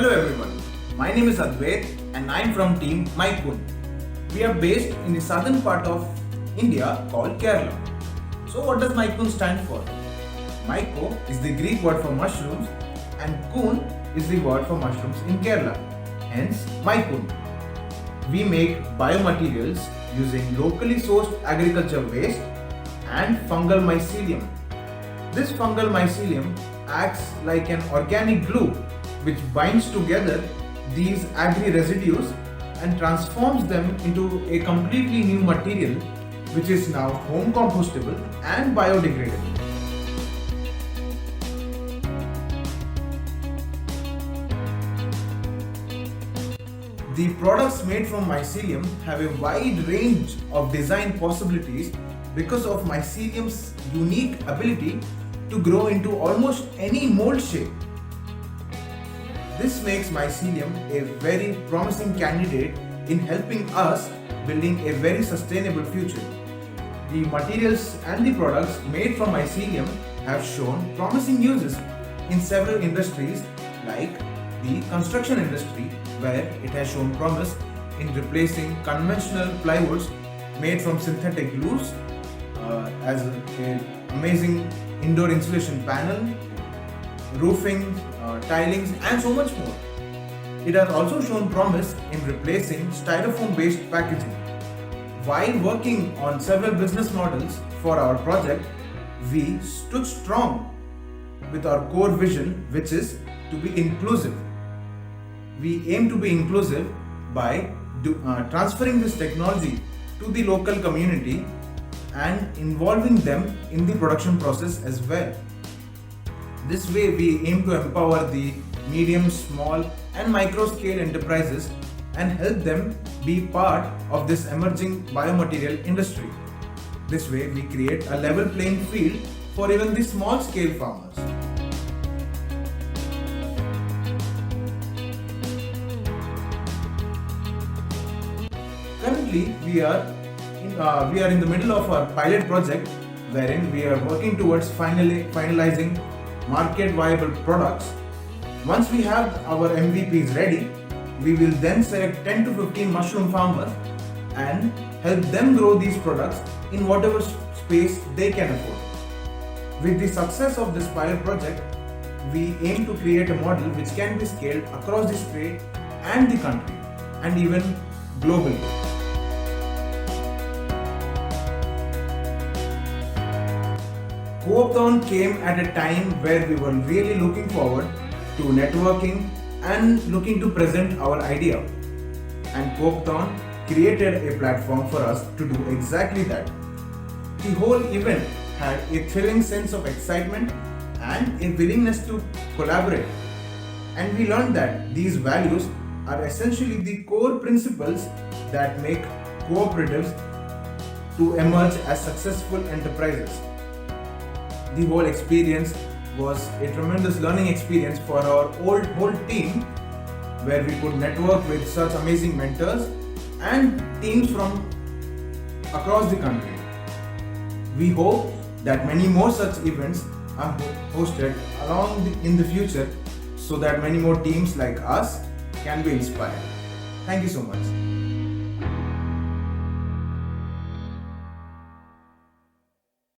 Hello everyone, my name is Advait and I'm from team Mycon. We are based in the southern part of India called Kerala. So what does Mycon stand for? Myco is the Greek word for mushrooms and Kun is the word for mushrooms in Kerala. Hence Mycon. We make biomaterials using locally sourced agriculture waste and fungal mycelium. This fungal mycelium acts like an organic glue which binds together these agri residues and transforms them into a completely new material which is now home compostable and biodegradable. The products made from mycelium have a wide range of design possibilities because of mycelium's unique ability to grow into almost any mold shape. This makes mycelium a very promising candidate in helping us building a very sustainable future. The materials and the products made from mycelium have shown promising uses in several industries like the construction industry, where it has shown promise in replacing conventional plywoods made from synthetic glues as an amazing indoor insulation panel, roofing, tilings and so much more. It has also shown promise in replacing styrofoam based packaging. While working on several business models for our project, we stood strong with our core vision, which is to be inclusive. We aim to be inclusive by transferring this technology to the local community and involving them in the production process as well. This way, we aim to empower the medium, small, and micro scale enterprises and help them be part of this emerging biomaterial industry. This way, we create a level playing field for even the small scale farmers. Currently, we are in the middle of our pilot project wherein we are working towards finalizing market viable products. Once we have our MVPs ready, we will then select 10 to 15 mushroom farmers and help them grow these products in whatever space they can afford. With the success of this pilot project, we aim to create a model which can be scaled across the state and the country and even globally. Co-opthon came at a time where we were really looking forward to networking and looking to present our idea. And Co-opthon created a platform for us to do exactly that. The whole event had a thrilling sense of excitement and a willingness to collaborate. And we learned that these values are essentially the core principles that make cooperatives to emerge as successful enterprises. The whole experience was a tremendous learning experience for our whole team, where we could network with such amazing mentors and teams from across the country. We hope that many more such events are hosted in the future so that many more teams like us can be inspired. Thank you so much.